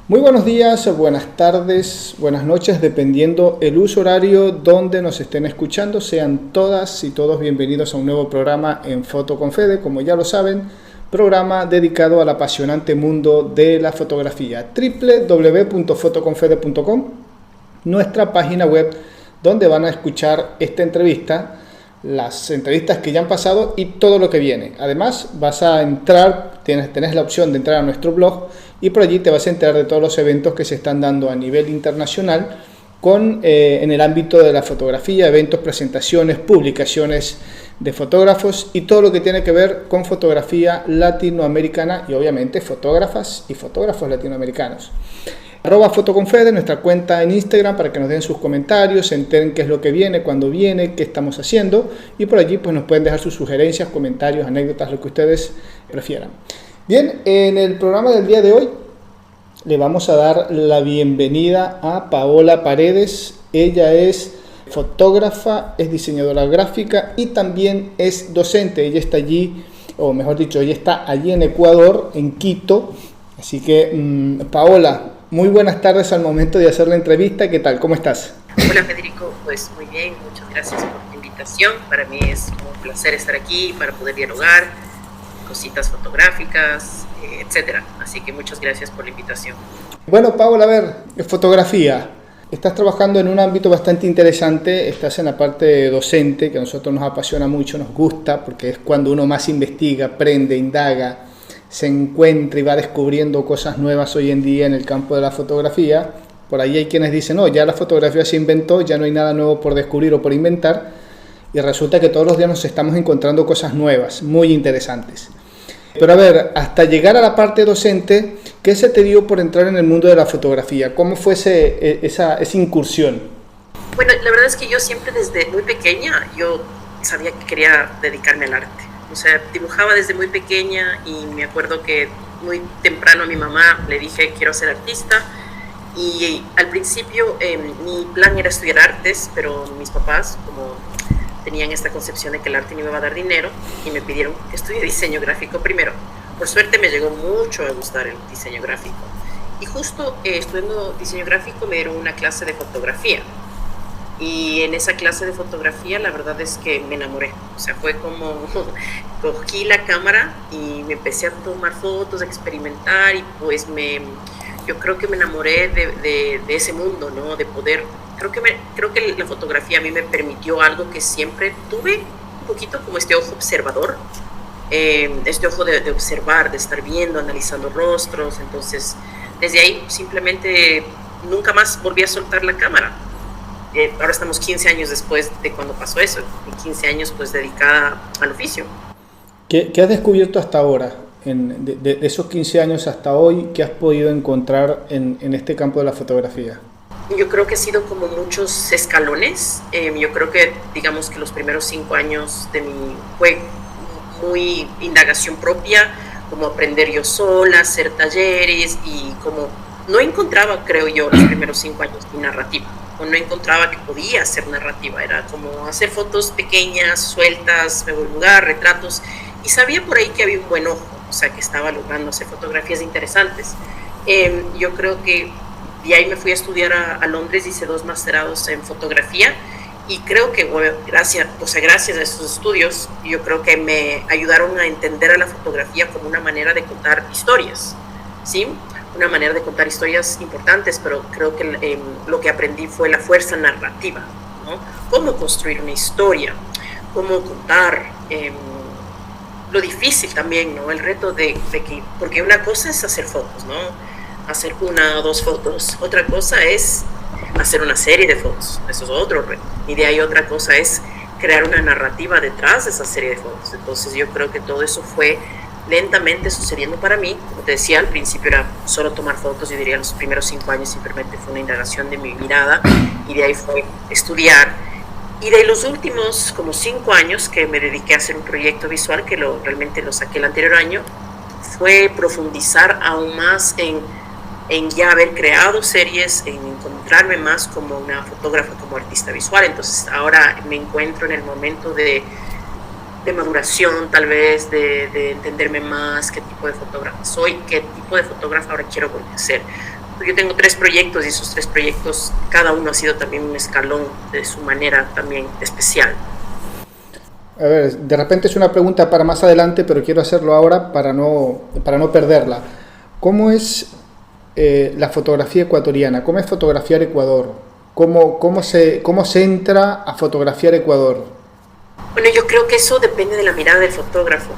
Muy buenos días, buenas tardes, buenas noches, dependiendo el uso horario donde nos estén escuchando. Sean todas y todos bienvenidos a un nuevo programa en Foto con Fede, como ya lo saben, programa dedicado al apasionante mundo de la fotografía. www.fotoconfede.com, nuestra página web donde van a escuchar esta entrevista, las entrevistas que ya han pasado y todo lo que viene. Además, vas a entrar, tenés la opción de entrar a nuestro blog y por allí te vas a enterar de todos los eventos que se están dando a nivel internacional en el ámbito de la fotografía, eventos, presentaciones, publicaciones de fotógrafos y todo lo que tiene que ver con fotografía latinoamericana y obviamente fotógrafas y fotógrafos latinoamericanos. @fotoconfede, nuestra cuenta en Instagram, para que nos den sus comentarios, se enteren qué es lo que viene, cuándo viene, qué estamos haciendo, y por allí pues nos pueden dejar sus sugerencias, comentarios, anécdotas, lo que ustedes prefieran. Bien, en el programa del día de hoy le vamos a dar la bienvenida a Paola Paredes. Ella es fotógrafa, es diseñadora gráfica y también es docente. Ella está allí, o mejor dicho, ella está allí en Ecuador, en Quito. Así que, Paola, muy buenas tardes al momento de hacer la entrevista. ¿Qué tal? ¿Cómo estás? Hola Federico, pues muy bien, muchas gracias por la invitación. Para mí es un placer estar aquí para poder dialogar, cositas fotográficas, etcétera. Así que muchas gracias por la invitación. Bueno, Paola, a ver, fotografía. Estás trabajando en un ámbito bastante interesante, estás en la parte docente, que a nosotros nos apasiona mucho, nos gusta, porque es cuando uno más investiga, aprende, indaga, se encuentra y va descubriendo cosas nuevas hoy en día en el campo de la fotografía. Por ahí hay quienes dicen, no, ya la fotografía se inventó, ya no hay nada nuevo por descubrir o por inventar, y resulta que todos los días nos estamos encontrando cosas nuevas, muy interesantes. Pero a ver, hasta llegar a la parte docente, ¿qué se te dio por entrar en el mundo de la fotografía? ¿Cómo fue esa incursión? Bueno, la verdad es que yo siempre desde muy pequeña, yo sabía que quería dedicarme al arte. O sea, dibujaba desde muy pequeña y me acuerdo que muy temprano a mi mamá le dije, quiero ser artista. Y al principio mi plan era estudiar artes, pero mis papás, como tenían esta concepción de que el arte no iba a dar dinero, y me pidieron que estudie diseño gráfico primero. Por suerte me llegó mucho a gustar el diseño gráfico. Y justo estudiando diseño gráfico me dieron una clase de fotografía. Y en esa clase de fotografía la verdad es que me enamoré. O sea, fue como cogí la cámara y me empecé a tomar fotos, a experimentar, y pues yo creo que me enamoré de ese mundo, ¿no? De poder, creo que la fotografía a mí me permitió algo que siempre tuve, un poquito como este ojo observador, este ojo de observar, de estar viendo, analizando rostros. Entonces, desde ahí simplemente nunca más volví a soltar la cámara. Ahora estamos 15 años después de cuando pasó eso, y 15 años pues dedicada al oficio. ¿Qué has descubierto hasta ahora? De esos 15 años hasta hoy, ¿qué has podido encontrar en este campo de la fotografía? Yo creo que ha sido como muchos escalones. Yo creo que, digamos que los primeros 5 años de mi fue muy indagación propia, como aprender yo sola, hacer talleres, y como no encontraba, creo yo, los primeros 5 años mi narrativa, o no encontraba que podía hacer narrativa. Era como hacer fotos pequeñas, sueltas, me voy a lugar, retratos, y sabía por ahí que había un buen ojo, o sea, que estaba logrando hacer fotografías interesantes. Yo creo que de ahí me fui a estudiar a Londres, hice 2 masterados en fotografía, y creo que bueno, gracias a esos estudios, yo creo que me ayudaron a entender a la fotografía como una manera de contar historias, ¿sí? Una manera de contar historias importantes, pero creo que lo que aprendí fue la fuerza narrativa, ¿no? Cómo construir una historia, cómo contar, lo difícil también, ¿no? El reto de que, porque una cosa es hacer fotos, ¿no? Hacer 1 o 2 fotos, otra cosa es hacer una serie de fotos, eso es otro reto, y de ahí otra cosa es crear una narrativa detrás de esa serie de fotos. Entonces yo creo que todo eso fue lentamente sucediendo para mí. Como te decía, al principio era solo tomar fotos. Yo diría los primeros 5 años simplemente fue una indagación de mi mirada, y de ahí fue estudiar, y de los últimos como 5 años que me dediqué a hacer un proyecto visual, que realmente lo saqué el anterior año, fue profundizar aún más en ya haber creado series, en encontrarme más como una fotógrafa, como artista visual. Entonces ahora me encuentro en el momento de maduración, tal vez, de entenderme más qué tipo de fotógrafa soy, qué tipo de fotógrafa ahora quiero volver a ser. Yo tengo 3 proyectos y esos 3 proyectos, cada uno ha sido también un escalón de su manera también especial. A ver, de repente es una pregunta para más adelante, pero quiero hacerlo ahora para no perderla. ¿Cómo es la fotografía ecuatoriana? ¿Cómo es fotografiar Ecuador? ¿Cómo se entra a fotografiar Ecuador? Bueno, yo creo que eso depende de la mirada del fotógrafo,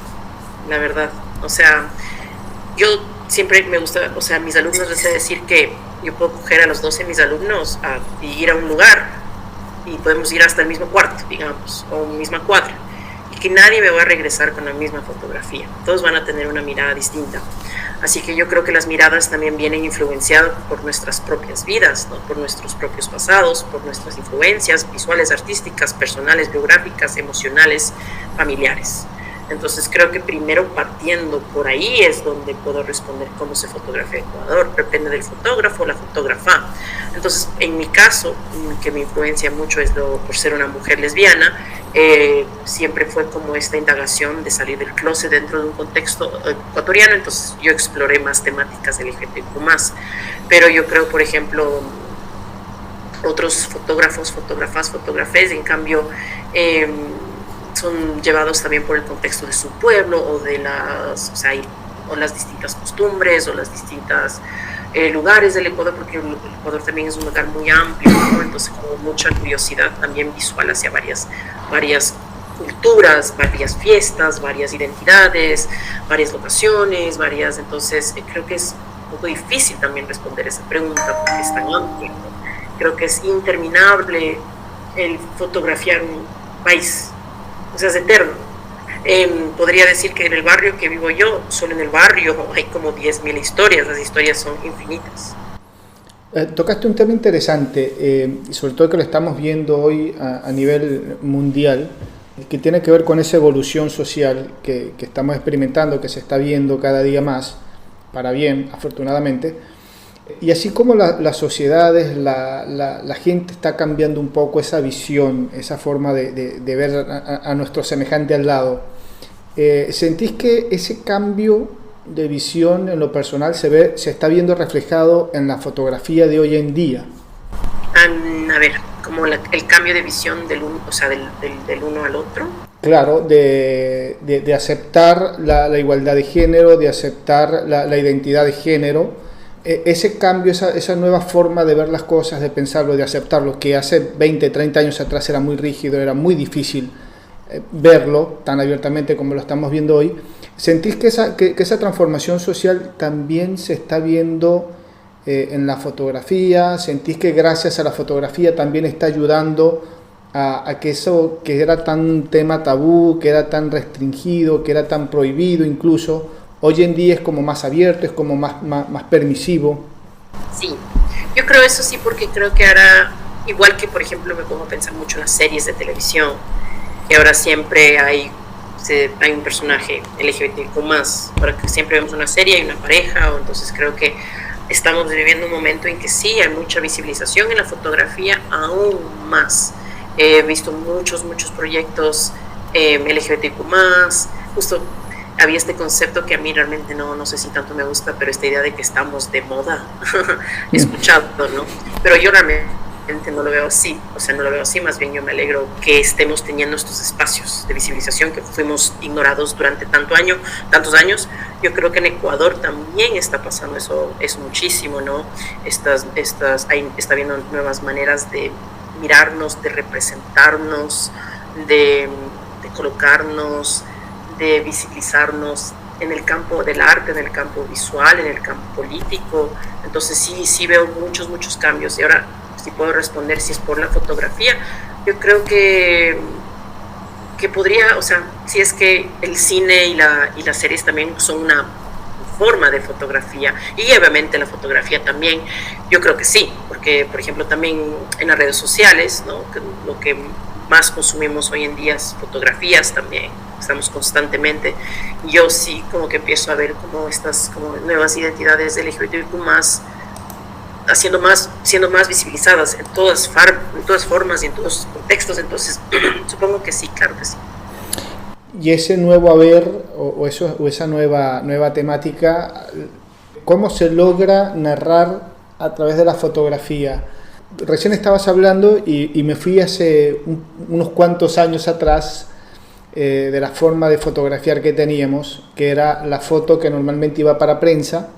la verdad. O sea, yo siempre me gusta, o sea, a mis alumnos les sé decir que yo puedo coger a los 12 mis alumnos y ir a un lugar y podemos ir hasta el mismo cuarto, digamos, o misma cuadra, y que nadie me va a regresar con la misma fotografía. Todos van a tener una mirada distinta. Así que yo creo que las miradas también vienen influenciadas por nuestras propias vidas, ¿no? Por nuestros propios pasados, por nuestras influencias visuales, artísticas, personales, biográficas, emocionales, familiares. Entonces creo que primero partiendo por ahí es donde puedo responder cómo se fotografía Ecuador. Depende del fotógrafo o la fotógrafa. Entonces, en mi caso, que me influencia mucho es por ser una mujer lesbiana, siempre fue como esta indagación de salir del closet dentro de un contexto ecuatoriano. Entonces yo exploré más temáticas LGBTQ+. Pero yo creo, por ejemplo, otros fotógrafos, fotógrafes, en cambio, son llevados también por el contexto de su pueblo o de las distintas costumbres o las distintas lugares del Ecuador, porque el Ecuador también es un lugar muy amplio, ¿no? Entonces como mucha curiosidad también visual hacia varias culturas, varias fiestas, varias identidades, varias locaciones, entonces creo que es un poco difícil también responder esa pregunta porque es tan amplia, ¿no? Creo que es interminable el fotografiar un país. O sea, es eterno. Podría decir que en el barrio que vivo yo, solo en el barrio hay como 10.000 historias, las historias son infinitas. Tocaste un tema interesante, sobre todo que lo estamos viendo hoy a nivel mundial, que tiene que ver con esa evolución social que estamos experimentando, que se está viendo cada día más, para bien, afortunadamente. Y así como las sociedades, la gente está cambiando un poco esa visión, esa forma de ver a nuestro semejante al lado, ¿sentís que ese cambio de visión en lo personal se está viendo reflejado en la fotografía de hoy en día? A ver, como el cambio de visión del uno al otro. Claro, de aceptar la igualdad de género, de aceptar la identidad de género. Ese cambio, esa nueva forma de ver las cosas, de pensarlo, de aceptarlo, que hace 20, 30 años atrás era muy rígido, era muy difícil verlo tan abiertamente como lo estamos viendo hoy. ¿Sentís que esa transformación social también se está viendo en la fotografía? ¿Sentís que gracias a la fotografía también está ayudando a que eso que era tan tema tabú, que era tan restringido, que era tan prohibido incluso, hoy en día es como más abierto, es como más permisivo? Sí, yo creo eso sí, porque creo que ahora, igual que por ejemplo me pongo a pensar mucho en las series de televisión, que ahora siempre hay un personaje LGBTQ+, para que siempre vemos una serie y una pareja, entonces creo que estamos viviendo un momento en que sí hay mucha visibilización en la fotografía, aún más. He visto muchos proyectos LGBTQ+, justo había este concepto que a mí realmente no sé si tanto me gusta, pero esta idea de que estamos de moda, he escuchado, ¿no? Pero yo realmente no lo veo así, más bien yo me alegro que estemos teniendo estos espacios de visibilización que fuimos ignorados durante tantos años. Yo creo que en Ecuador también está pasando eso muchísimo, ¿no? Está habiendo nuevas maneras de mirarnos, de representarnos, de colocarnos, de visibilizarnos en el campo del arte, en el campo visual, en el campo político. Entonces sí veo muchos cambios. Y ahora, si puedo responder si es por la fotografía, yo creo que podría, o sea, si es que el cine y las series también son una forma de fotografía, y obviamente la fotografía también, yo creo que sí, porque por ejemplo también en las redes sociales, ¿no? Lo que más consumimos hoy en día es fotografías también, estamos constantemente, y yo sí como que empiezo a ver como estas como nuevas identidades LGBTQ+, siendo más visibilizadas en todas formas y en todos contextos, entonces supongo que sí, claro que sí. Y ese nuevo haber o esa nueva temática, ¿cómo se logra narrar a través de la fotografía. Recién estabas hablando y me fui hace unos cuantos años atrás de la forma de fotografiar que teníamos, que era la foto que normalmente iba para prensa,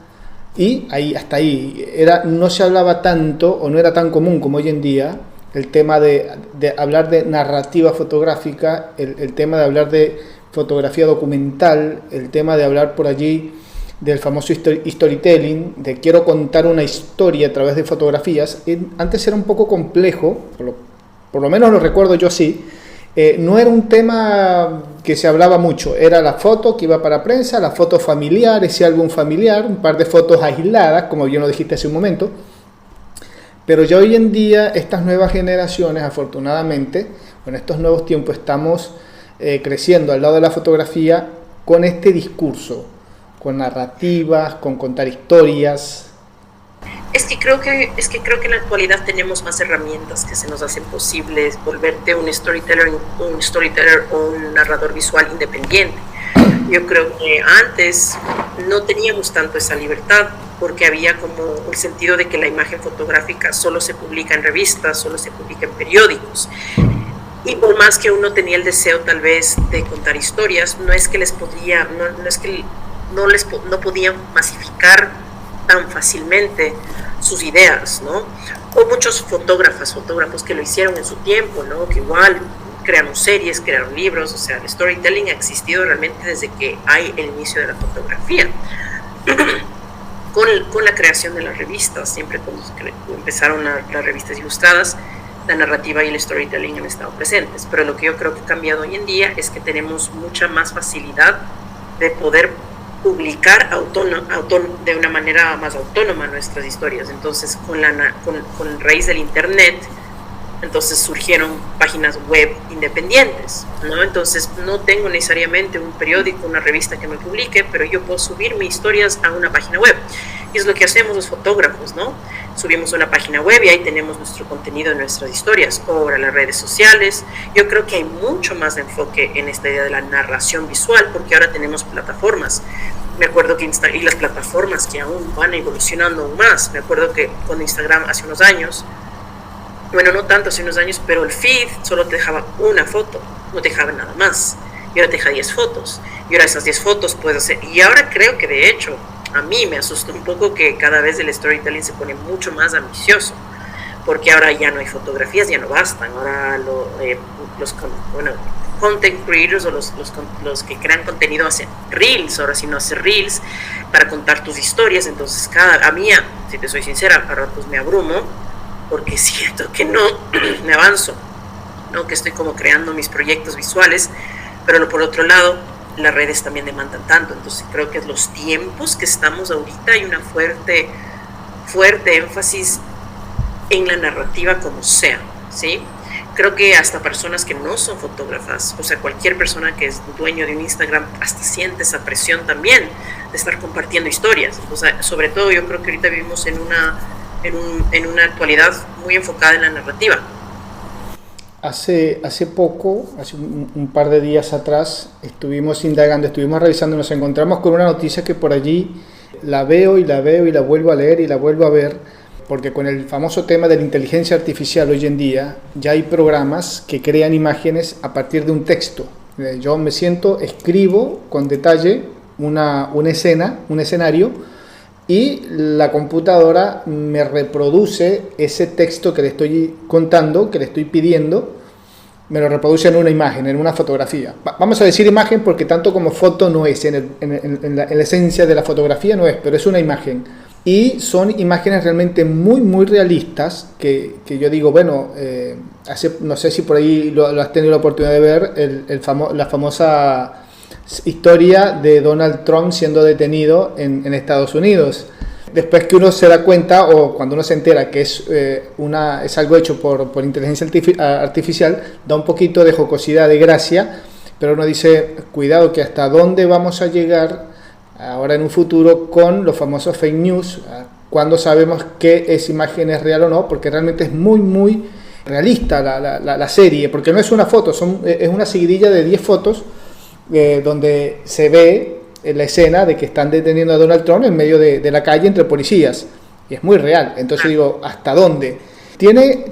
y hasta ahí no se hablaba tanto, o no era tan común como hoy en día, el tema de hablar de narrativa fotográfica, el tema de hablar de fotografía documental, el tema de hablar por allí del famoso storytelling, de quiero contar una historia a través de fotografías. Antes era un poco complejo, por lo menos lo recuerdo yo así. No era un tema que se hablaba mucho, era la foto que iba para prensa, la foto familiar, ese álbum familiar, un par de fotos aisladas, como bien lo dijiste hace un momento. Pero ya hoy en día, estas nuevas generaciones, afortunadamente, en estos nuevos tiempos, estamos creciendo al lado de la fotografía con este discurso, con narrativas, con contar historias. Es que creo que en la actualidad tenemos más herramientas que se nos hacen posibles volverte un storyteller o un narrador visual independiente. Yo creo que antes no teníamos tanto esa libertad porque había como un sentido de que la imagen fotográfica solo se publica en revistas, solo se publica en periódicos. Y por más que uno tenía el deseo tal vez de contar historias, no es que no podían masificar tan fácilmente sus ideas, ¿no? O muchos fotógrafos que lo hicieron en su tiempo, ¿no? Que igual crearon series, crearon libros, o sea, el storytelling ha existido realmente desde que hay el inicio de la fotografía. Con la creación de las revistas, siempre cuando empezaron las revistas ilustradas, la narrativa y el storytelling han estado presentes, pero lo que yo creo que ha cambiado hoy en día es que tenemos mucha más facilidad de poder publicar de una manera más autónoma nuestras historias. Entonces, con raíz del internet, entonces surgieron páginas web independientes, ¿no? Entonces, no tengo necesariamente un periódico, una revista que me publique, pero yo puedo subir mis historias a una página web. Y es lo que hacemos los fotógrafos, ¿no? Subimos a una página web y ahí tenemos nuestro contenido en nuestras historias, o ahora las redes sociales. Yo creo que hay mucho más de enfoque en esta idea de la narración visual, porque ahora tenemos plataformas. Me acuerdo que y las plataformas que aún van evolucionando aún más. Me acuerdo que con Instagram hace unos años, bueno, no tanto hace unos años, pero el feed solo te dejaba una foto, no te dejaba nada más. Y ahora te deja 10 fotos. Y ahora esas 10 fotos puedes hacer. Y ahora creo que de hecho, a mí me asusta un poco que cada vez el storytelling se pone mucho más ambicioso. Porque ahora ya no hay fotografías, ya no bastan. Ahora los content creators o los que crean contenido hacen reels. Ahora si no hacen reels para contar tus historias, entonces a mí, si te soy sincera, a ratos me abrumo porque siento que no me avanzo, ¿no? Que estoy como creando mis proyectos visuales, pero por otro lado las redes también demandan tanto. Entonces creo que los tiempos que estamos ahorita hay una fuerte énfasis en la narrativa como sea, ¿sí? Creo que hasta personas que no son fotógrafas, o sea, cualquier persona que es dueño de un Instagram, hasta siente esa presión también de estar compartiendo historias. O sea, sobre todo yo creo que ahorita vivimos en una actualidad muy enfocada en la narrativa. Hace un par de días atrás, estuvimos indagando, estuvimos revisando, nos encontramos con una noticia que por allí la veo y la vuelvo a leer y la vuelvo a ver, porque con el famoso tema de la inteligencia artificial hoy en día ya hay programas que crean imágenes a partir de un texto. Yo me siento, escribo con detalle una escena, un escenario, y la computadora me reproduce ese texto que le estoy contando, que le estoy pidiendo, me lo reproduce en una imagen, en una fotografía. Vamos a decir imagen porque tanto como foto no es, en la esencia de la fotografía no es, pero es una imagen. Y son imágenes realmente muy, muy realistas que yo digo, bueno, no sé si por ahí lo has tenido la oportunidad de ver, la famosa historia de Donald Trump siendo detenido en Estados Unidos. Después que uno se da cuenta, o cuando uno se entera que es algo hecho por inteligencia artificial, da un poquito de jocosidad, de gracia, pero uno dice, cuidado, que hasta dónde vamos a llegar ahora en un futuro con los famosos fake news, cuando sabemos que esa imagen es real o no, porque realmente es muy, muy realista la serie, porque no es una foto, es una seguidilla de 10 fotos, donde se ve la escena de que están deteniendo a Donald Trump en medio de la calle entre policías. y es muy real. Entonces digo, ¿hasta dónde?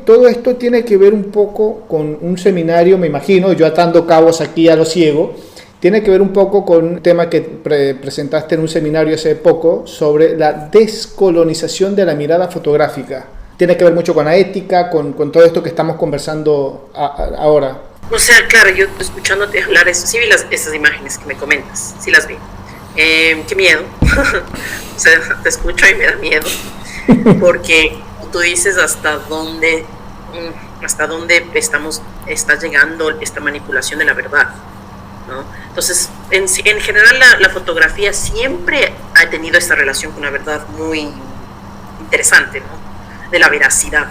Todo esto tiene que ver un poco con un seminario, me imagino, yo atando cabos aquí a lo ciego, tiene que ver un poco con un tema que presentaste en un seminario hace poco sobre la descolonización de la mirada fotográfica. Tiene que ver mucho con la ética, con todo esto que estamos conversando ahora. O sea, claro, yo escuchándote hablar eso, sí vi esas imágenes que me comentas, sí las vi. Qué miedo. O sea, te escucho y me da miedo, porque tú dices hasta dónde está llegando esta manipulación de la verdad, ¿no? Entonces, en general la fotografía siempre ha tenido esta relación con la verdad muy interesante, ¿no? De la veracidad,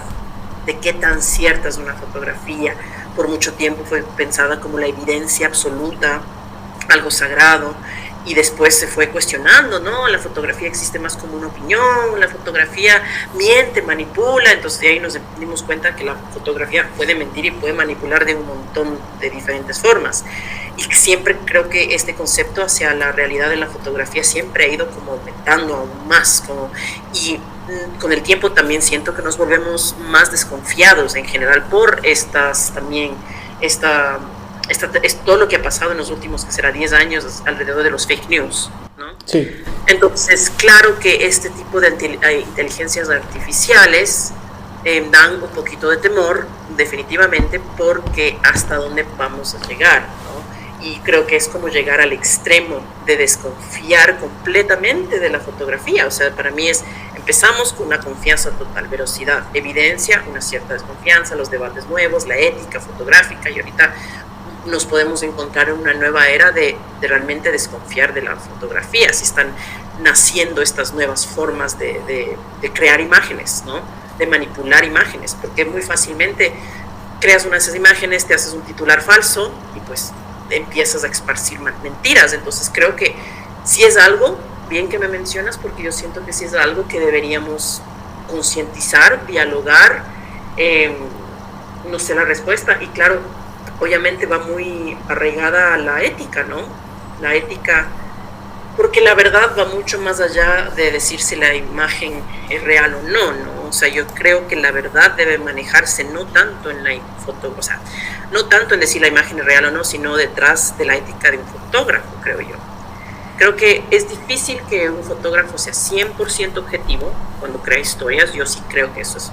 de qué tan cierta es una fotografía. Por mucho tiempo fue pensada como la evidencia absoluta, algo sagrado, y después se fue cuestionando, ¿no? La fotografía existe más como una opinión, la fotografía miente, manipula. Entonces de ahí nos dimos cuenta que la fotografía puede mentir y puede manipular de un montón de diferentes formas, y siempre creo que este concepto hacia la realidad de la fotografía siempre ha ido como aumentando aún más, y con el tiempo también siento que nos volvemos más desconfiados en general por todo lo que ha pasado en los últimos, que será 10 años, alrededor de los fake news, ¿no? Sí. Entonces, claro que este tipo de inteligencias artificiales dan un poquito de temor, definitivamente, porque hasta dónde vamos a llegar, ¿no? Y creo que es como llegar al extremo de desconfiar completamente de la fotografía. O sea, para mí empezamos con una confianza total, velocidad, evidencia, una cierta desconfianza, los debates nuevos, la ética fotográfica, y ahorita nos podemos encontrar en una nueva era de realmente desconfiar de la fotografía, si están naciendo estas nuevas formas de crear imágenes, ¿no? De manipular imágenes, porque muy fácilmente creas una de esas imágenes, te haces un titular falso y pues empiezas a esparcir mentiras. Entonces creo que sí es algo, bien que me mencionas, porque yo siento que sí es algo que deberíamos concientizar, dialogar. No sé la respuesta, y claro, obviamente va muy arraigada a la ética, ¿no? La ética, porque la verdad va mucho más allá de decir si la imagen es real o no, ¿no? O sea, yo creo que la verdad debe manejarse no tanto en la foto, o sea, no tanto en decir la imagen es real o no, sino detrás de la ética de un fotógrafo, creo yo. Creo que es difícil que un fotógrafo sea 100% objetivo cuando crea historias. Yo sí creo que eso es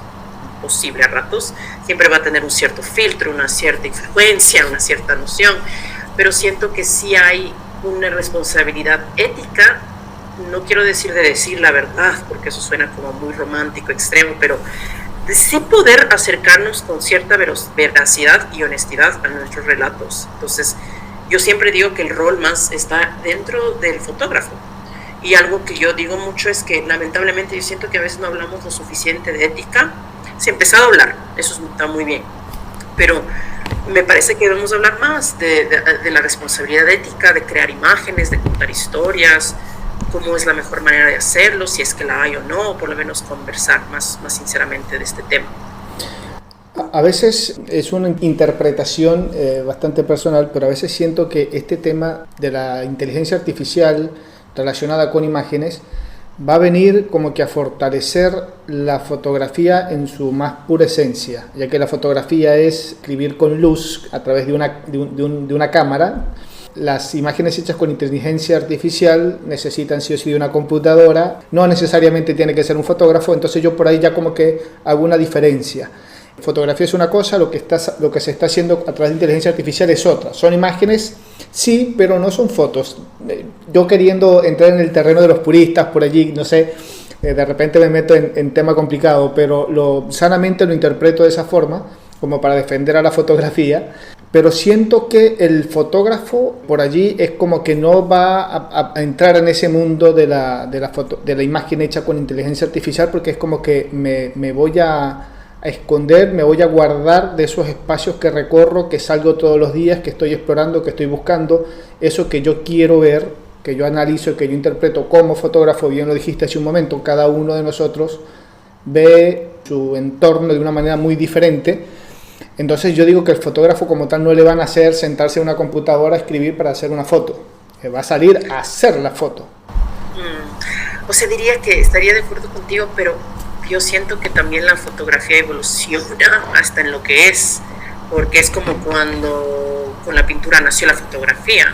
posible a ratos. Siempre va a tener un cierto filtro, una cierta influencia, una cierta noción, pero siento que sí hay una responsabilidad ética. No quiero decir de decir la verdad, porque eso suena como muy romántico, extremo, pero de sí poder acercarnos con cierta veracidad y honestidad a nuestros relatos. Entonces, yo siempre digo que el rol más está dentro del fotógrafo. Y algo que yo digo mucho es que lamentablemente yo siento que a veces no hablamos lo suficiente de ética. Se ha empezado a hablar, eso está muy bien, pero me parece que debemos hablar más de la responsabilidad ética, de crear imágenes, de contar historias, cómo es la mejor manera de hacerlo, si es que la hay o no, o por lo menos conversar más sinceramente de este tema. A veces es una interpretación bastante personal, pero a veces siento que este tema de la inteligencia artificial relacionada con imágenes va a venir como que a fortalecer la fotografía en su más pura esencia, ya que la fotografía es escribir con luz a través de una cámara. Las imágenes hechas con inteligencia artificial necesitan sí o sí de una computadora, no necesariamente tiene que ser un fotógrafo, entonces yo por ahí ya como que hago una diferencia. Fotografía es una cosa, lo que se está haciendo a través de inteligencia artificial es otra. Son imágenes, sí, pero no son fotos. Yo queriendo entrar en el terreno de los puristas por allí, no sé, de repente me meto en tema complicado, pero sanamente lo interpreto de esa forma, como para defender a la fotografía. Pero siento que el fotógrafo por allí es como que no va a entrar en ese mundo de la imagen hecha con inteligencia artificial, porque es como que me voy a esconder, me voy a guardar de esos espacios que recorro, que salgo todos los días, que estoy explorando, que estoy buscando, eso que yo quiero ver, que yo analizo, que yo interpreto como fotógrafo. Bien lo dijiste hace un momento, cada uno de nosotros ve su entorno de una manera muy diferente. Entonces yo digo que el fotógrafo como tal no le van a hacer sentarse en una computadora a escribir para hacer una foto, que va a salir a hacer la foto. O sea, diría que estaría de acuerdo contigo, pero yo siento que también la fotografía evoluciona hasta en lo que es, porque es como cuando con la pintura nació la fotografía,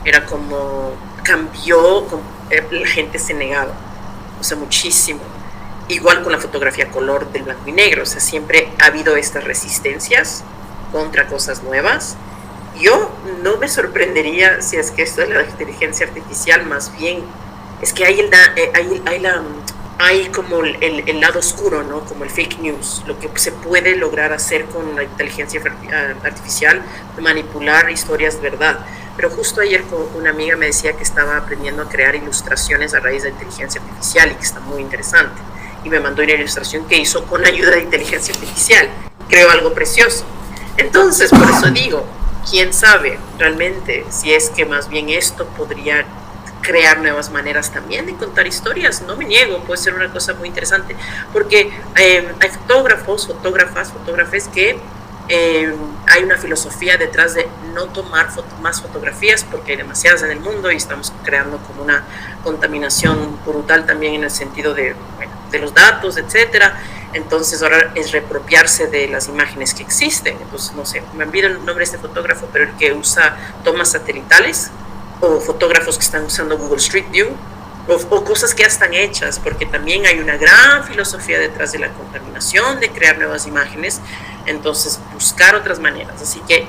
era como cambió, la gente se negaba, o sea, muchísimo. Igual con la fotografía a color del blanco y negro, o sea, siempre ha habido estas resistencias contra cosas nuevas. Yo no me sorprendería si es que esto de la inteligencia artificial, más bien, es que hay como el lado oscuro, ¿no? Como el fake news, lo que se puede lograr hacer con la inteligencia artificial, manipular historias de verdad. Pero justo ayer una amiga me decía que estaba aprendiendo a crear ilustraciones a raíz de inteligencia artificial y que está muy interesante. Y me mandó una ilustración que hizo con ayuda de inteligencia artificial. Creo algo precioso. Entonces, por eso digo, quién sabe realmente si es que más bien esto podría crear nuevas maneras también de contar historias. No me niego, puede ser una cosa muy interesante, porque hay fotógrafes que hay una filosofía detrás de no tomar más fotografías porque hay demasiadas en el mundo y estamos creando como una contaminación brutal también en el sentido de los datos, etcétera. Entonces ahora es reapropiarse de las imágenes que existen. Entonces, no sé, me olvido el nombre de este fotógrafo, pero el que usa tomas satelitales, o fotógrafos que están usando Google Street View, o cosas que ya están hechas, porque también hay una gran filosofía detrás de la contaminación, de crear nuevas imágenes. Entonces, buscar otras maneras. Así que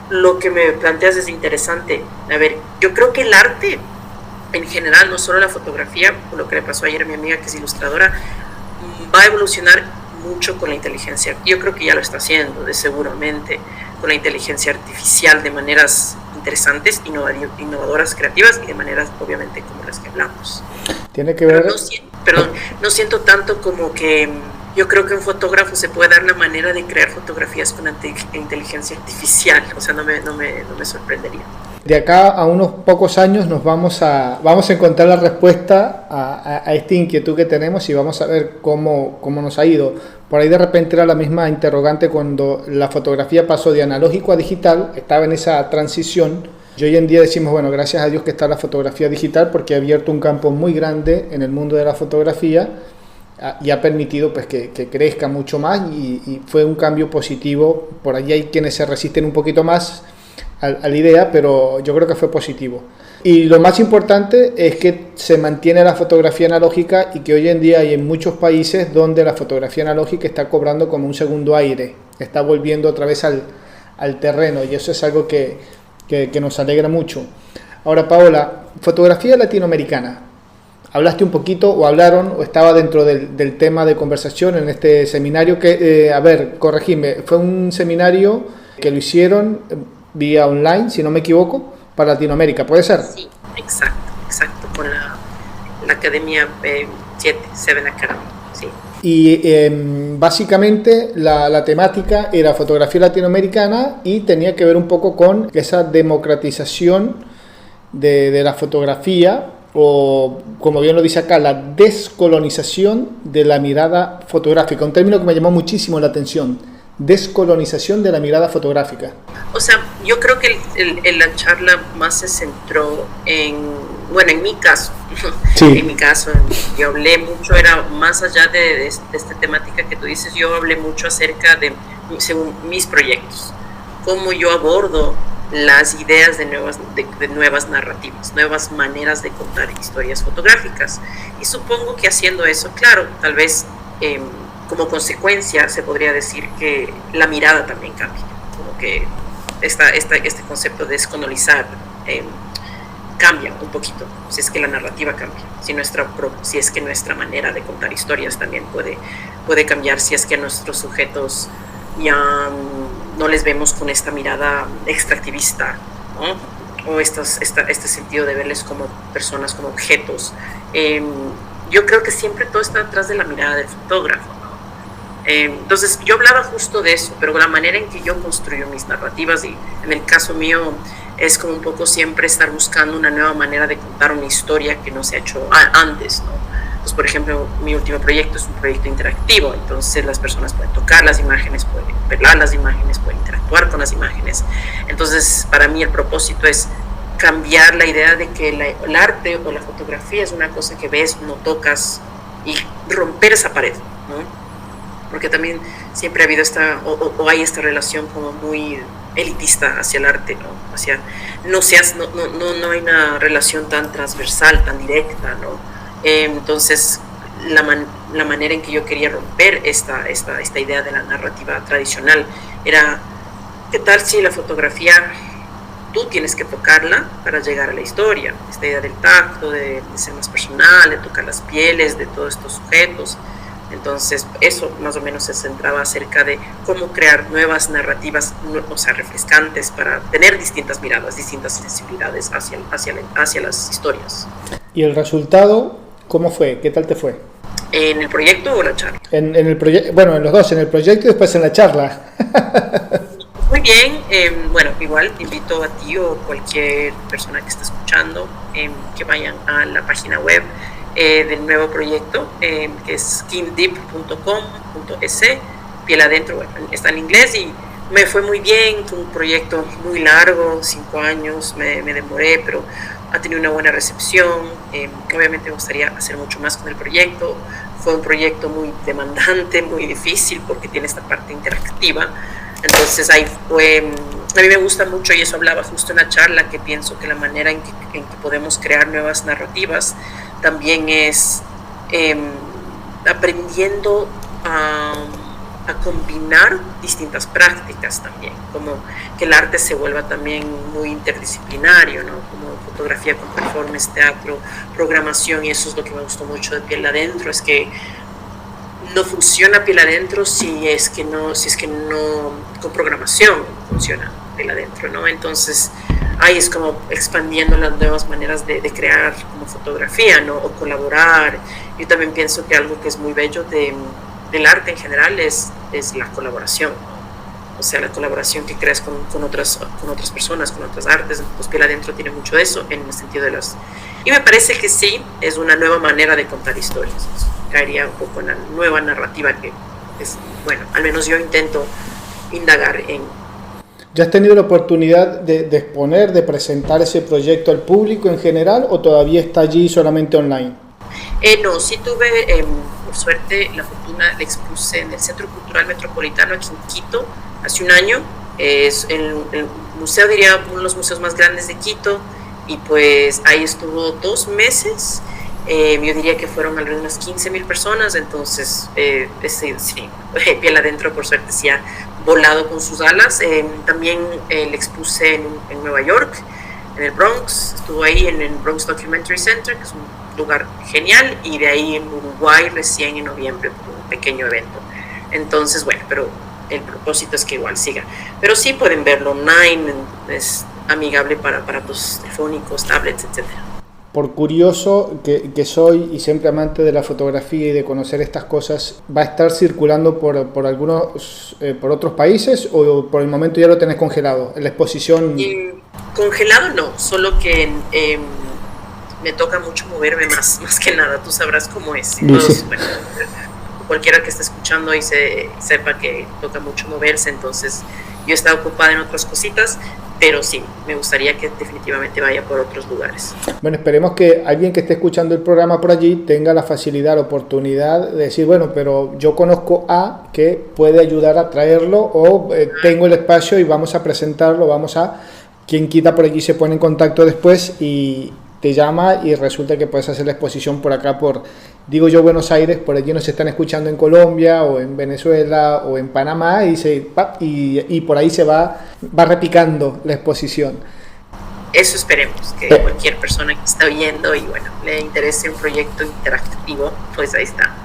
lo que me planteas es interesante. A ver, yo creo que el arte en general, no solo la fotografía, por lo que le pasó ayer a mi amiga que es ilustradora, va a evolucionar mucho con la inteligencia. Yo creo que ya lo está haciendo, seguramente, con la inteligencia artificial de maneras interesantes, innovadoras, creativas y de maneras, obviamente, como las que hablamos. Tiene que ver... No siento tanto como que yo creo que un fotógrafo se puede dar la manera de crear fotografías con inteligencia artificial. O sea, no me sorprendería. De acá a unos pocos años nos vamos a encontrar la respuesta a esta inquietud que tenemos y vamos a ver cómo nos ha ido. Por ahí de repente era la misma interrogante cuando la fotografía pasó de analógico a digital, estaba en esa transición. Y hoy en día decimos, bueno, gracias a Dios que está la fotografía digital porque ha abierto un campo muy grande en el mundo de la fotografía y ha permitido pues que crezca mucho más y fue un cambio positivo. Por ahí hay quienes se resisten un poquito más a la idea, pero yo creo que fue positivo. Y lo más importante es que se mantiene la fotografía analógica y que hoy en día hay en muchos países donde la fotografía analógica está cobrando como un segundo aire, está volviendo otra vez al terreno y eso es algo que nos alegra mucho. Ahora, Paola, fotografía latinoamericana. Hablaste un poquito o hablaron o estaba dentro del tema de conversación en este seminario que, a ver, corregime, fue un seminario que lo hicieron vía online, si no me equivoco, para Latinoamérica, ¿puede ser? Sí, exacto, con la Academia 7 Academy, sí. Y básicamente la temática era fotografía latinoamericana y tenía que ver un poco con esa democratización de la fotografía, o como bien lo dice acá, la descolonización de la mirada fotográfica, un término que me llamó muchísimo la atención, descolonización de la mirada fotográfica. O sea, yo creo que la charla más se centró en mi caso, sí. En mi caso, yo hablé mucho, era más allá de esta temática que tú dices, yo hablé mucho acerca de, según mis proyectos, cómo yo abordo las ideas de nuevas narrativas, nuevas maneras de contar historias fotográficas. Y supongo que haciendo eso, claro, tal vez como consecuencia se podría decir que la mirada también cambia, como que este concepto de descolonizar cambia un poquito, si es que la narrativa cambia, si es que nuestra manera de contar historias también puede cambiar, si es que nuestros sujetos ya no les vemos con esta mirada extractivista, ¿no? O este sentido de verles como personas, como objetos. Yo creo que siempre todo está detrás de la mirada del fotógrafo, ¿no? Entonces yo hablaba justo de eso, pero la manera en que yo construyo mis narrativas, y en el caso mío es como un poco siempre estar buscando una nueva manera de contar una historia que no se ha hecho antes, ¿no? Pues, por ejemplo, mi último proyecto es un proyecto interactivo, entonces las personas pueden tocar las imágenes, pueden ver las imágenes, pueden interactuar con las imágenes. Entonces, para mí el propósito es cambiar la idea de que el arte o la fotografía es una cosa que ves, no tocas y romper esa pared, ¿no? Porque también siempre ha habido o hay esta relación como muy elitista hacia el arte, ¿no? No hay una relación tan transversal, tan directa, ¿no? Entonces, la manera en que yo quería romper esta idea de la narrativa tradicional era, ¿qué tal si la fotografía tú tienes que tocarla para llegar a la historia? Esta idea del tacto, de ser más personal, de tocar las pieles de todos estos sujetos. Entonces, eso más o menos se centraba acerca de cómo crear nuevas narrativas, o sea, refrescantes, para tener distintas miradas, distintas sensibilidades hacia las historias. ¿Y el resultado cómo fue? ¿Qué tal te fue? ¿En el proyecto o la charla? En el proyecto, bueno, en los dos, en el proyecto y después en la charla. Muy bien, bueno, igual te invito a ti o cualquier persona que esté escuchando que vayan a la página web del nuevo proyecto, que es skindeep.com.es, piel adentro, bueno, está en inglés y me fue muy bien. Fue un proyecto muy largo, 5 años, me demoré, pero ha tenido una buena recepción. Obviamente me gustaría hacer mucho más con el proyecto. Fue un proyecto muy demandante, muy difícil, porque tiene esta parte interactiva. Entonces ahí fue, a mí me gusta mucho, y eso hablaba justo en la charla, que pienso que la manera en que podemos crear nuevas narrativas también es aprendiendo a combinar distintas prácticas también, como que el arte se vuelva también muy interdisciplinario, ¿no? Como fotografía con performance, teatro, programación, y eso es lo que me gustó mucho de Piel Adentro, es que no funciona Piel Adentro si es que no con programación funciona Piel Adentro, ¿no? Entonces ahí es como expandiendo las nuevas maneras de crear como fotografía, ¿no? O colaborar. Yo también pienso que algo que es muy bello del arte en general es la colaboración, ¿no? O sea, la colaboración que creas con otras personas, con otras artes. Pues Piel Adentro tiene mucho de eso, en el sentido de las... Y me parece que sí, es una nueva manera de contar historias. Caería un poco en la nueva narrativa que es, bueno, al menos yo intento indagar en. ¿Ya has tenido la oportunidad de exponer, de presentar ese proyecto al público en general, o todavía está allí solamente online? No, sí tuve, por suerte, la fortuna, le expuse en el Centro Cultural Metropolitano aquí en Quito hace un año. Es el museo, diría, uno de los museos más grandes de Quito, y pues ahí estuvo 2 meses. Yo diría que fueron alrededor de unas 15,000 personas, entonces sí, Piel Adentro por suerte sí ha volado con sus alas. También le expuse en Nueva York, en el Bronx, estuvo ahí en el Bronx Documentary Center, que es un lugar genial, y de ahí en Uruguay recién en noviembre por un pequeño evento. Entonces, bueno, pero el propósito es que igual siga. Pero sí pueden verlo online, es amigable para aparatos telefónicos, tablets, etcétera. Por curioso que soy y siempre amante de la fotografía y de conocer estas cosas, ¿va a estar circulando por otros países, o por el momento ya lo tenés congelado en la exposición? Congelado no, solo que me toca mucho moverme más que nada, tú sabrás cómo es. Todos, bueno, cualquiera que esté escuchando y sepa que toca mucho moverse, entonces yo estaba ocupada en otras cositas, pero sí, me gustaría que definitivamente vaya por otros lugares. Bueno, esperemos que alguien que esté escuchando el programa por allí tenga la facilidad, la oportunidad de decir, bueno, pero yo conozco a que puede ayudar a traerlo, o tengo el espacio y vamos a presentarlo, quien quita por allí se pone en contacto después y te llama y resulta que puedes hacer la exposición por acá, digo yo, Buenos Aires. Por allí nos están escuchando en Colombia o en Venezuela o en Panamá, y por ahí se va repicando la exposición. Eso esperemos, que cualquier persona que está oyendo y bueno, le interese un proyecto interactivo, pues ahí está.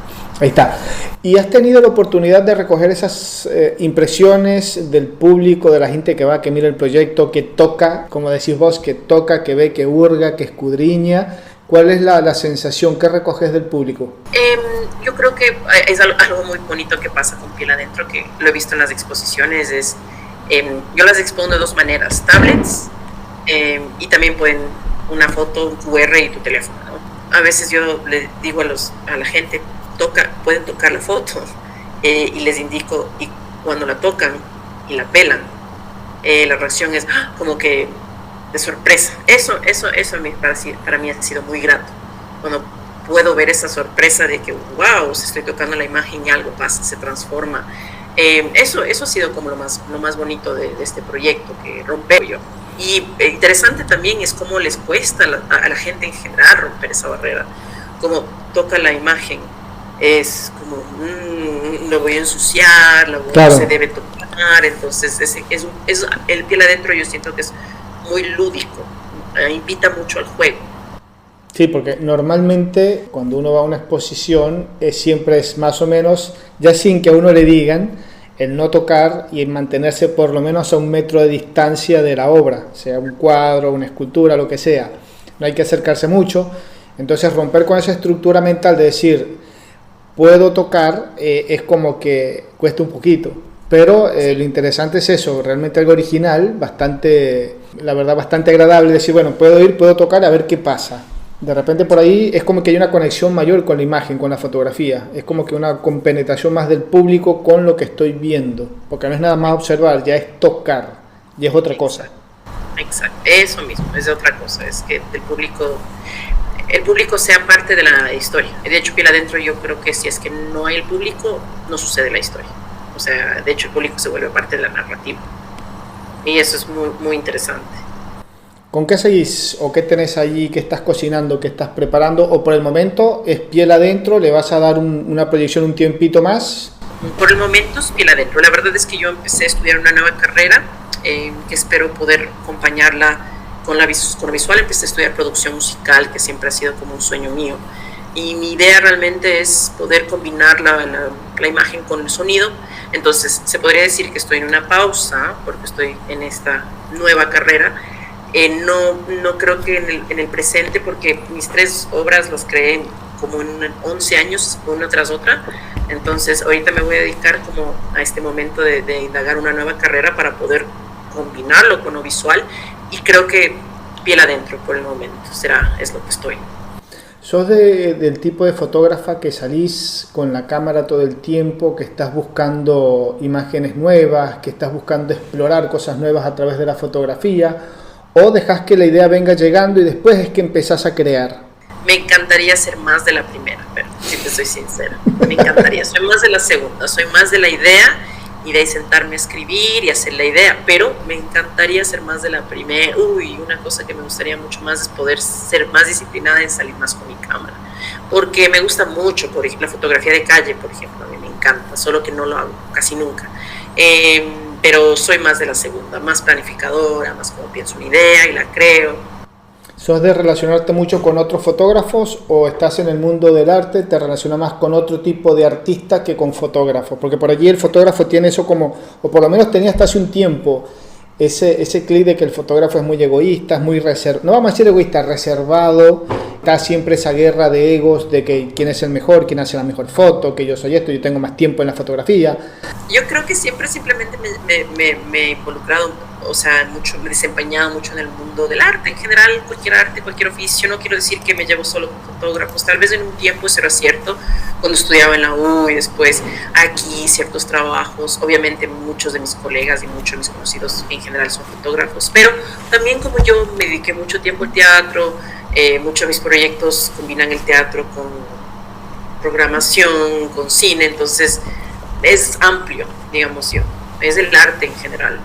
Ahí está. ¿Y has tenido la oportunidad de recoger esas impresiones del público, de la gente que va, que mira el proyecto, que toca, como decís vos, que toca, que ve, que hurga, que escudriña? ¿Cuál es la sensación que recoges del público? Yo creo que es algo muy bonito que pasa con Piel Adentro, que lo he visto en las exposiciones. Yo las expongo de 2 maneras: tablets, y también pueden una foto, un QR y tu teléfono, ¿no? A veces yo le digo a la gente, pueden tocar la foto, y les indico, y cuando la tocan y la pelan, la reacción es como que de sorpresa. Eso para mí ha sido muy grato, cuando puedo ver esa sorpresa de que, wow, estoy tocando la imagen y algo pasa, se transforma. Eso ha sido como lo más bonito de este proyecto, que romper yo. Y interesante también es cómo les cuesta a la gente en general romper esa barrera, cómo toca la imagen, es como, lo voy a ensuciar, claro, no se debe tocar, entonces el piel adentro yo siento que es muy lúdico, invita mucho al juego. Sí, porque normalmente cuando uno va a una exposición siempre es más o menos, ya sin que a uno le digan, el no tocar y el mantenerse por lo menos a 1 metro de distancia de la obra, sea un cuadro, una escultura, lo que sea. No hay que acercarse mucho. Entonces romper con esa estructura mental de decir, puedo tocar, es como que cuesta un poquito. Pero lo interesante es eso, realmente algo original, la verdad bastante agradable, decir, bueno, puedo ir, puedo tocar, a ver qué pasa. De repente por ahí es como que hay una conexión mayor con la imagen, con la fotografía. Es como que una compenetración más del público con lo que estoy viendo. Porque no es nada más observar, ya es tocar. Y es otra cosa. Exacto, eso mismo, es otra cosa. Es que el público sea parte de la historia. De hecho, piel adentro yo creo que si es que no hay el público, no sucede la historia. O sea, de hecho el público se vuelve parte de la narrativa. Y eso es muy, muy interesante. ¿Con qué seguís? ¿O qué tenés allí? ¿Qué estás cocinando? ¿Qué estás preparando? ¿O por el momento es piel adentro? ¿Le vas a dar una proyección un tiempito más? Por el momento es piel adentro. La verdad es que yo empecé a estudiar una nueva carrera que espero poder acompañarla con lo visual. Empecé a estudiar producción musical, que siempre ha sido como un sueño mío. Y mi idea realmente es poder combinar la imagen con el sonido. Entonces se podría decir que estoy en una pausa porque estoy en esta nueva carrera. No creo que en el presente, porque mis 3 obras las creé como en 11 años, una tras otra. Entonces ahorita me voy a dedicar como a este momento de indagar una nueva carrera para poder combinarlo con lo visual, y creo que piel adentro por el momento es lo que estoy. ¿Sos del tipo de fotógrafa que salís con la cámara todo el tiempo, que estás buscando imágenes nuevas, que estás buscando explorar cosas nuevas a través de la fotografía? ¿O dejás que la idea venga llegando y después es que empezás a crear? Me encantaría ser más de la primera, pero si te soy sincera, me encantaría. Soy más de la segunda, soy más de la idea y de ahí sentarme a escribir y hacer la idea, pero me encantaría ser más de la primera. Una cosa que me gustaría mucho más es poder ser más disciplinada en salir más con mi cámara, porque me gusta mucho, por ejemplo, la fotografía de calle, por ejemplo, a mí me encanta, solo que no lo hago casi nunca. Pero soy más de la segunda, más planificadora, más como pienso una idea y la creo. ¿Sos de relacionarte mucho con otros fotógrafos o estás en el mundo del arte, te relacionas más con otro tipo de artista que con fotógrafos? Porque por allí el fotógrafo tiene eso como, o por lo menos tenía hasta hace un tiempo, ese clic de que el fotógrafo es muy egoísta, es muy reservado, no vamos a decir egoísta, reservado, está siempre esa guerra de egos, de que quién es el mejor, quién hace la mejor foto, que yo soy esto, yo tengo más tiempo en la fotografía. Yo creo que simplemente me he involucrado, o sea, me he desempeñado mucho en el mundo del arte, en general, cualquier oficio. No quiero decir que me llevo solo con fotógrafos, tal vez en un tiempo eso era cierto, cuando estudiaba en la U y después aquí ciertos trabajos. Obviamente muchos de mis colegas y muchos de mis conocidos en general son fotógrafos, pero también como yo me dediqué mucho tiempo al teatro, muchos de mis proyectos combinan el teatro con programación, con cine, entonces es amplio, digamos yo, es el arte en general.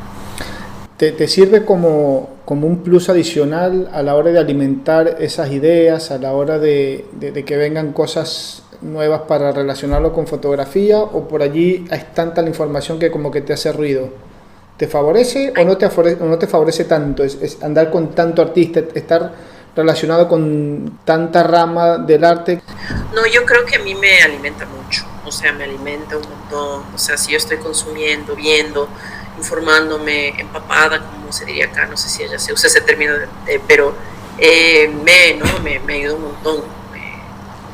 ¿Te sirve como un plus adicional a la hora de alimentar esas ideas, a la hora de que vengan cosas nuevas para relacionarlo con fotografía, o por allí es tanta la información que como que te hace ruido? ¿Te favorece o no te favorece tanto? Es andar con tanto artista, estar relacionado con tanta rama del arte. No, yo creo que a mí me alimenta mucho, o sea, me alimenta un montón. O sea, si yo estoy consumiendo, viendo, informándome, empapada, como se diría acá, no sé si ya se usa ese término, pero me ayuda un montón,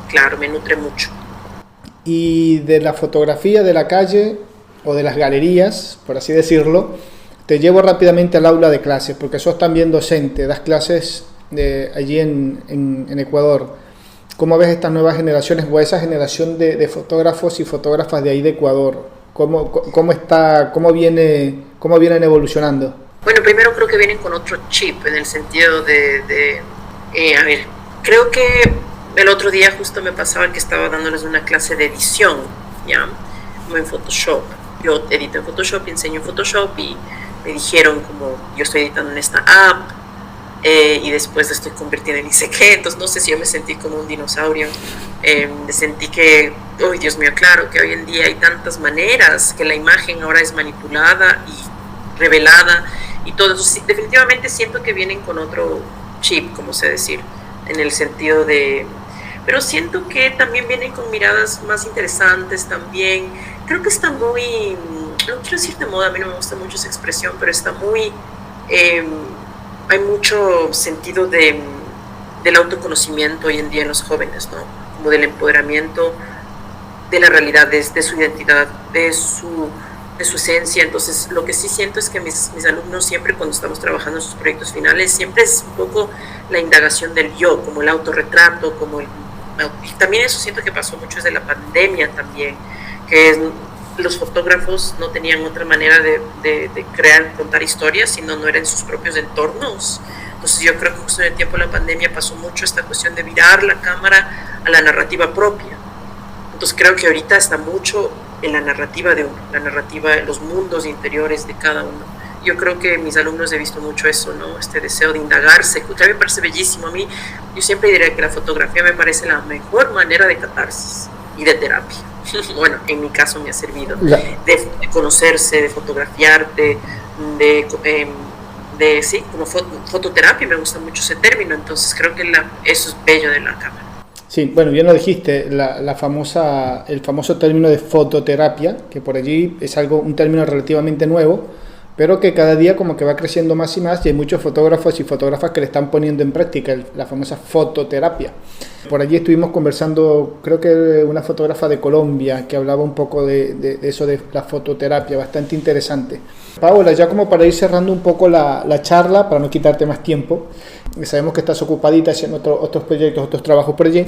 claro, me nutre mucho. Y de la fotografía de la calle o de las galerías, por así decirlo, te llevo rápidamente al aula de clases, porque sos también docente, das clases allí en Ecuador. ¿Cómo ves estas nuevas generaciones o esa generación de fotógrafos y fotógrafas de ahí de Ecuador? ¿Cómo vienen evolucionando? Bueno, primero creo que vienen con otro chip, en el sentido a ver, creo que el otro día justo me pasaba que estaba dándoles una clase de edición, ¿ya? Como en Photoshop. Yo edito en Photoshop, enseño en Photoshop y me dijeron como yo estoy editando en esta app y después la estoy convirtiendo en ni sé qué, entonces no sé si yo me sentí como un dinosaurio, me sentí que, oh Dios mío, claro que hoy en día hay tantas maneras, que la imagen ahora es manipulada y revelada y todo eso, sí, definitivamente siento que vienen con otro chip, como sé decir, en el sentido de, pero siento que también vienen con miradas más interesantes también, creo que está muy, no quiero decir de moda, a mí no me gusta mucho esa expresión, pero está muy, hay mucho sentido del autoconocimiento hoy en día en los jóvenes, ¿no? Como del empoderamiento de la realidad, de su identidad, de su esencia. Entonces, lo que sí siento es que mis alumnos siempre, cuando estamos trabajando en sus proyectos finales, siempre es un poco la indagación del yo, como el autorretrato, como y también eso siento que pasó mucho desde la pandemia también, que los fotógrafos no tenían otra manera de crear, contar historias, sino no eran sus propios entornos. Entonces yo creo que justo en el tiempo de la pandemia pasó mucho esta cuestión de virar la cámara a la narrativa propia. Entonces creo que ahorita está mucho en la narrativa de uno, la narrativa de los mundos interiores de cada uno. Yo creo que mis alumnos he visto mucho eso, ¿no? Este deseo de indagarse, que a mí me parece bellísimo. A mí, yo siempre diré que la fotografía me parece la mejor manera de catarsis y de terapia. Bueno, en mi caso me ha servido de conocerse, de fotografiarte, sí, como fototerapia, me gusta mucho ese término, entonces creo que eso es bello de la cámara. Sí, bueno, bien lo dijiste, el famoso término de fototerapia, que por allí es un término relativamente nuevo, pero que cada día como que va creciendo más y más, y hay muchos fotógrafos y fotógrafas que le están poniendo en práctica la famosa fototerapia. Por allí estuvimos conversando, creo que una fotógrafa de Colombia, que hablaba un poco de eso de la fototerapia, bastante interesante. Paola, ya como para ir cerrando un poco la charla, para no quitarte más tiempo, sabemos que estás ocupadita haciendo otros proyectos, otros trabajos por allí.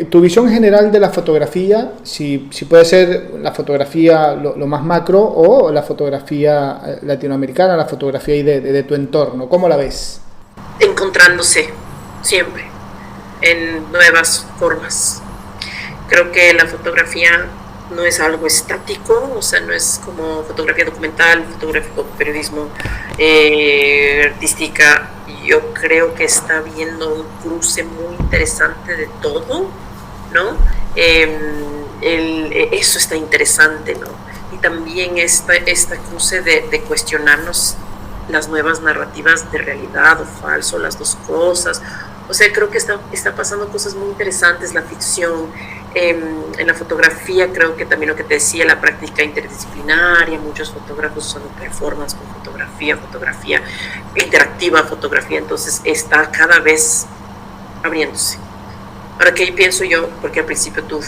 Tu visión general de la fotografía, si puede ser la fotografía lo más macro o la fotografía latinoamericana, la fotografía de tu entorno, ¿cómo la ves? Encontrándose siempre en nuevas formas. Creo que la fotografía no es algo estático, o sea, no es como fotografía documental, fotográfico, periodismo, artística. Yo creo que está habiendo un cruce muy interesante de todo, ¿no? Eso está interesante, ¿no? Y también esta cruce de cuestionarnos las nuevas narrativas de realidad o falso, las dos cosas. O sea, creo que está pasando cosas muy interesantes, la ficción, en la fotografía, creo que también lo que te decía, la práctica interdisciplinaria, muchos fotógrafos usando performance con fotografía interactiva, fotografía, entonces está cada vez abriéndose. Ahora, ¿qué pienso yo? Porque al principio tu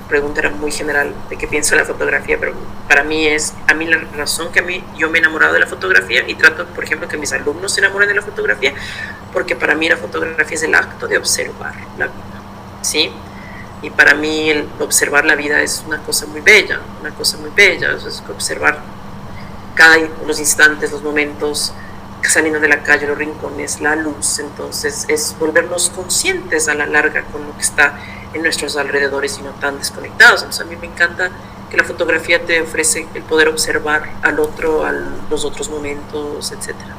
pregunta era muy general de qué pienso de la fotografía, pero para mí la razón que yo me he enamorado de la fotografía y trato, por ejemplo, que mis alumnos se enamoren de la fotografía, porque para mí la fotografía es el acto de observar la vida, ¿sí? Y para mí observar la vida es una cosa muy bella, es observar los instantes, los momentos, saliendo de la calle, los rincones, la luz. Entonces es volvernos conscientes a la larga con lo que está en nuestros alrededores y no tan desconectados. Entonces a mí me encanta que la fotografía te ofrece el poder observar al otro, los otros momentos, etcétera.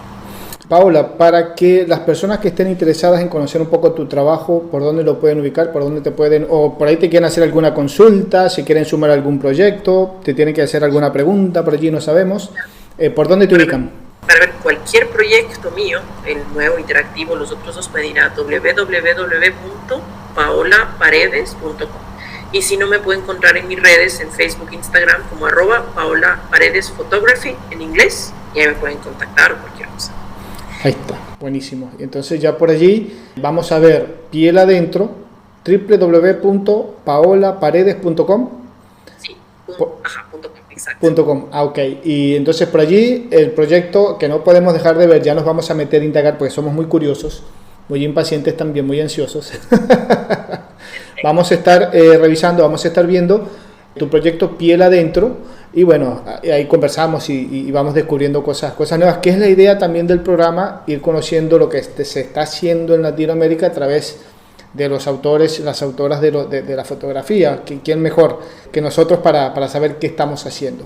Paola, para que las personas que estén interesadas en conocer un poco tu trabajo, ¿por dónde lo pueden ubicar? ¿Por dónde te pueden, o por ahí te quieren hacer alguna consulta, si quieren sumar algún proyecto, te tienen que hacer alguna pregunta, por allí no sabemos, ¿por dónde te ubican? Para ver cualquier proyecto mío, el nuevo interactivo, los otros dos, pueden ir a www.paolaparedes.com. Y si no, me pueden encontrar en mis redes, en Facebook, Instagram, como @paolaparedesphotography en inglés, y ahí me pueden contactar o cualquier cosa. Ahí está, buenísimo. Entonces ya por allí vamos a ver piel adentro, www.paolaparedes.com. Sí, .com. Ok. Y entonces por allí el proyecto que no podemos dejar de ver, ya nos vamos a meter a indagar porque somos muy curiosos, muy impacientes también, muy ansiosos. Vamos a estar revisando, vamos a estar viendo tu proyecto piel adentro. Y bueno, ahí conversamos y vamos descubriendo cosas nuevas, que es la idea también del programa, ir conociendo lo que se está haciendo en Latinoamérica a través de los autores, las autoras de la fotografía. ¿Quién mejor que nosotros para saber qué estamos haciendo?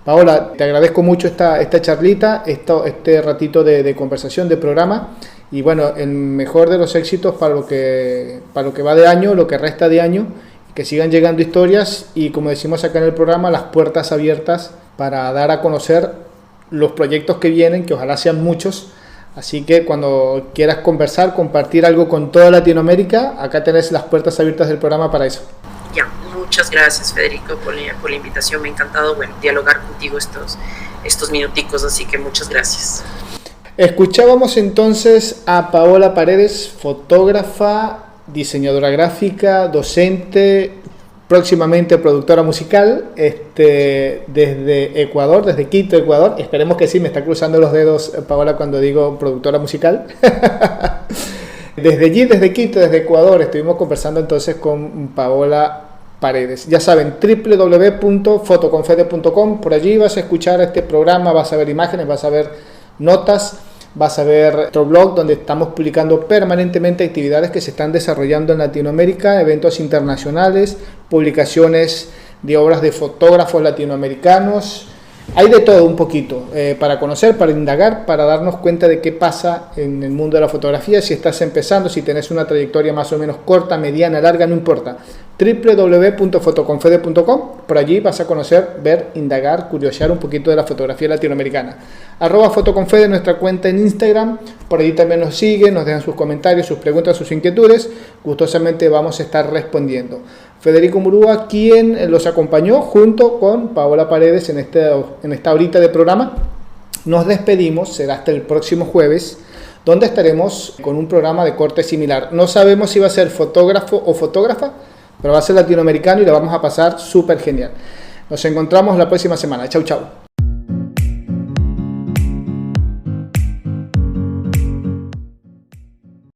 Paola, te agradezco mucho esta charlita, este ratito de conversación, de programa, y bueno, el mejor de los éxitos para lo que va de año, lo que resta de año, que sigan llegando historias y, como decimos acá en el programa, las puertas abiertas para dar a conocer los proyectos que vienen, que ojalá sean muchos. Así que cuando quieras conversar, compartir algo con toda Latinoamérica, acá tenés las puertas abiertas del programa para eso. Ya, muchas gracias, Federico, por la invitación. Me ha encantado, dialogar contigo estos minuticos, así que muchas gracias. Escuchábamos entonces a Paola Paredes, fotógrafa, diseñadora gráfica, docente, próximamente productora musical, desde Ecuador, desde Quito, Ecuador. Esperemos que sí, me está cruzando los dedos Paola cuando digo productora musical. Desde allí, desde Quito, desde Ecuador, estuvimos conversando entonces con Paola Paredes. Ya saben, www.fotoconfede.com, por allí vas a escuchar este programa, vas a ver imágenes, vas a ver notas, vas a ver nuestro blog donde estamos publicando permanentemente actividades que se están desarrollando en Latinoamérica, eventos internacionales, publicaciones de obras de fotógrafos latinoamericanos. Hay de todo un poquito para conocer, para indagar, para darnos cuenta de qué pasa en el mundo de la fotografía. Si estás empezando, si tenés una trayectoria más o menos corta, mediana, larga, no importa. www.fotoconfede.com, por allí vas a conocer, ver, indagar, curiosear un poquito de la fotografía latinoamericana. @fotoconfede, nuestra cuenta en Instagram, por allí también nos siguen, nos dejan sus comentarios, sus preguntas, sus inquietudes, gustosamente vamos a estar respondiendo. Federico Murúa, quien los acompañó junto con Paola Paredes en esta horita de programa. Nos despedimos, será hasta el próximo jueves, donde estaremos con un programa de corte similar. No sabemos si va a ser fotógrafo o fotógrafa, pero va a ser latinoamericano y lo vamos a pasar súper genial. Nos encontramos la próxima semana. Chau, chau.